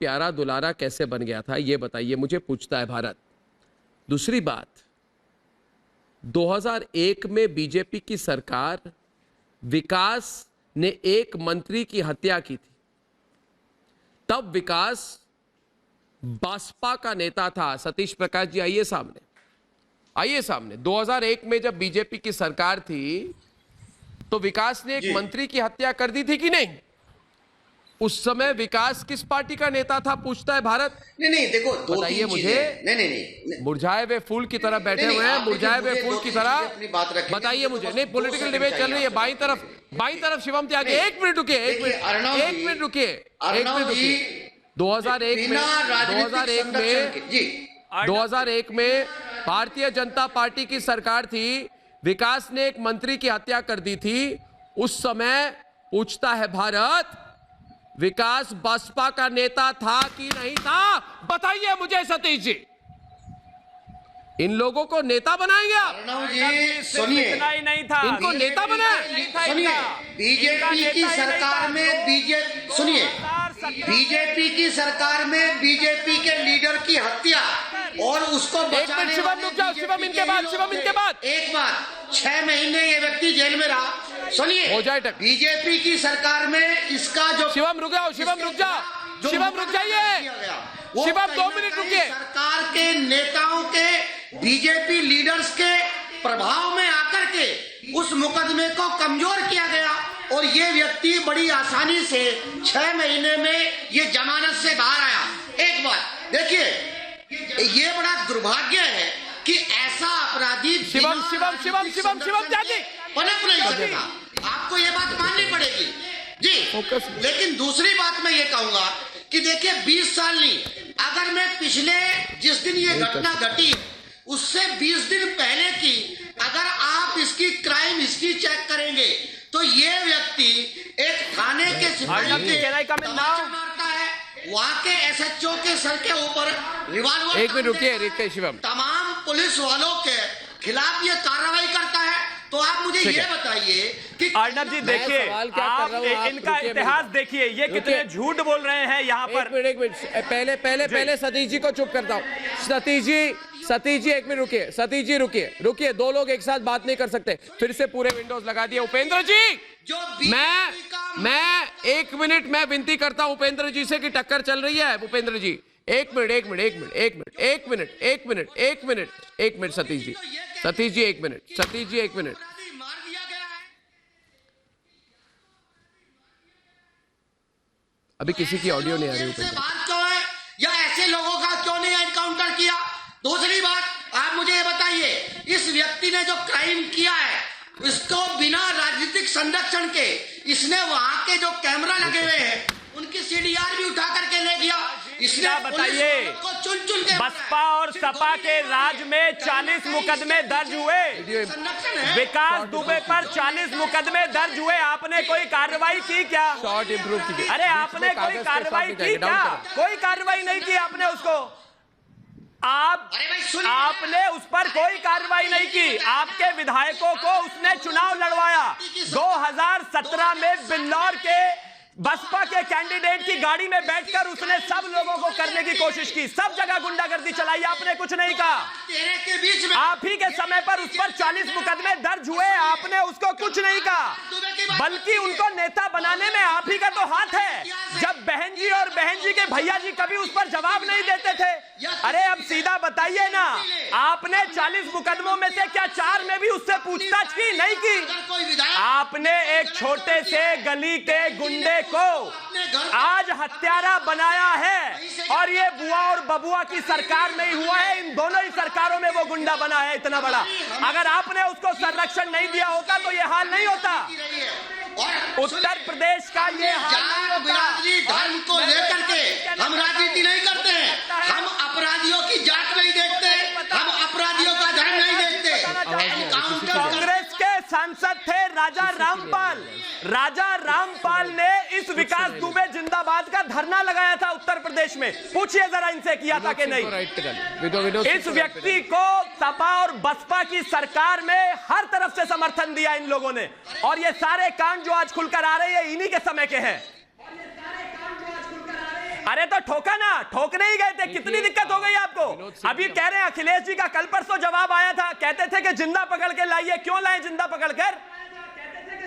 प्यारा दुलारा कैसे बन गया था ये बताइए मुझे, पूछता है भारत। दूसरी बात, 2001 में बीजेपी की सरकार विकास ने एक मंत्री की हत्या की थी। तब विकास बसपा का नेता था। सतीश प्रकाश जी आइए सामने, आइए सामने। 2001 में जब बीजेपी की सरकार थी तो विकास ने एक मंत्री की हत्या कर दी थी कि नहीं? उस समय विकास किस पार्टी का नेता था, पूछता है भारत। नहीं देखो, बताइए मुझे। नहीं मुरझाए हुए फूल की तरह बैठे हुए हैं, मुरझाए हुए फूल की तरह। बताइए मुझे। नहीं, पॉलिटिकल डिबेट चल रही है। बाईं तरफ शिवम त्यागी। एक मिनट रुकिए, एक मिनट रुकिए। 2001 में भारतीय जनता पार्टी की सरकार थी। विकास ने एक मंत्री की हत्या कर दी थी। उस समय पूछता है भारत, विकास बसपा का नेता था कि नहीं था? बताइए मुझे सतीश जी। इन लोगों को नेता बनाएंगे आप? सुनिए, इतना ही नहीं था, इनको नेता बनाए। सुनिए, बीजेपी की सरकार में बीजेपी की सरकार में बीजेपी के लीडर की हत्या और उसको बचाने शिवम रुक जाओ, शिवम इनके बाद एक बार 6 महीने ये व्यक्ति जेल में रहा। सुनिए, हो जाए टक। बीजेपी की सरकार में इसका जो शिवम रुक जाओ, शिवम रुक जाइए। शिवम 2 मिनट रुकिए। सरकार के नेताओं के, बीजेपी लीडर्स के प्रभाव में आकर के उस मुकदमे को कमजोर किया गया और ये व्यक्ति बड़ी आसानी से 6 महीने में ये जमानत से बाहर आया। एक बात देखिए, ये बड़ा दुर्भाग्य है कि ऐसा अपराधी शिवम त्यागी पनप नहीं सकता। आपको ये बात माननी पड़ेगी जी। लेकिन दूसरी बात मैं ये कहूंगा कि देखिए, 20 साल नहीं, अगर मैं पिछले जिस दिन ये घटना घटी उससे 20 दिन पहले की अगर आप इसकी क्राइम हिस्ट्री चेक करेंगे तो ये व्यक्ति एक थाने के सिपाही मारता है, वहां के SHO के सर के ऊपर रिवॉल्वर। एक मिनट रुकिए शिवम। तमाम पुलिस वालों के खिलाफ ये कार्रवाई करता है। तो आप मुझे ये बताइए कि अर्नब जी देखिए, आप इनका इतिहास देखिए, ये कितने झूठ बोल रहे हैं यहाँ पर। एक मिनट पहले सतीश जी को चुप करता हूँ। सतीश जी एक मिनट रुकिए। सतीश जी रुकिए। 2 लोग एक साथ बात नहीं कर सकते। फिर से पूरे विंडोज लगा दिए। उपेंद्र जी, मैं 1 मिनट मैं विनती करता हूं उपेंद्र जी से कि टक्कर चल रही है। उपेंद्र जी एक मिनट सतीश जी एक मिनट। अभी किसी की ऑडियो नहीं आ रही। क्यों है या ऐसे लोगों का क्यों नहीं एनकाउंटर किया? दूसरी बात, आप मुझे ये बताइए, इस व्यक्ति ने जो क्राइम किया है इसको बिना राजनीतिक संरक्षण के इसने वहां के जो कैमरा लगे हुए हैं उनकी CDR भी उठा करके ले गया। इसने बताइए, चुन के बसपा और सपा के राज में 40 मुकदमे दर्ज हुए। विकास दुबे पर 40 मुकदमे दर्ज हुए। आपने कोई कार्रवाई की क्या? शॉर्ट इंप्रूव कीजिए। अरे आपने कोई कार्रवाई की क्या? कोई कार्रवाई नहीं की आपने उसको। आपने उस पर कोई कार्रवाई नहीं की। आपके विधायकों को उसने चुनाव लड़वाया। 2017 में बिल्लौर के बसपा के कैंडिडेट की गाड़ी में बैठकर उसने सब लोगों को करने की कोशिश की। सब जगह गुंडागर्दी चलाई। आपने कुछ नहीं कहा। आप ही के समय पर उस पर 40 मुकदमे दर्ज हुए। आपने उसको कुछ नहीं कहा, बल्कि उनको नेता बनाने में आप ही का तो हाथ है। जब बहन जी और बहन जी के भैया जी कभी उस पर जवाब नहीं देते थे। अरे अब सीधा बताइए ना, आपने 40 मुकदमों में से क्या 4 में भी उससे पूछताछ की? नहीं की। आपने एक छोटे से गली के गुंडे को आज हत्यारा बनाया है और ये बुआ और बबुआ की सरकार में ही हुआ है। इन दोनों ही सरकारों में वो गुंडा बना है इतना बड़ा। अगर आपने उसको संरक्षण नहीं दिया होता तो ये हाल नहीं होता। उत्तर प्रदेश का ये हाल नहीं होता। धर्म को लेकर के हम राजनीति नहीं करते हैं। हम अपराधियों की जांच नहीं देखते, हम अपराधियों का धर्म नहीं देखते। कांग्रेस के सांसद थे राजा रामपाल ने इस विकास दुबे जिंदाबाद का धरना लगाया था उत्तर प्रदेश में। पूछिए जरा इनसे किया था कि नहीं। इस व्यक्ति को सपा और बसपा की सरकार में हर तरफ से समर्थन दिया इन लोगों ने, और ये सारे कांड जो आज खुलकर आ रहे हैं इन्हीं के समय के हैं। अरे तो ठोका ना, ठोकने ही गए थे, कितनी दिक्कत हो गई आपको? अभी कह रहे हैं अखिलेश जी का कल परसों जवाब आया था, कहते थे कि जिंदा पकड़ के लाइए। क्यों लाए जिंदा पकड़कर?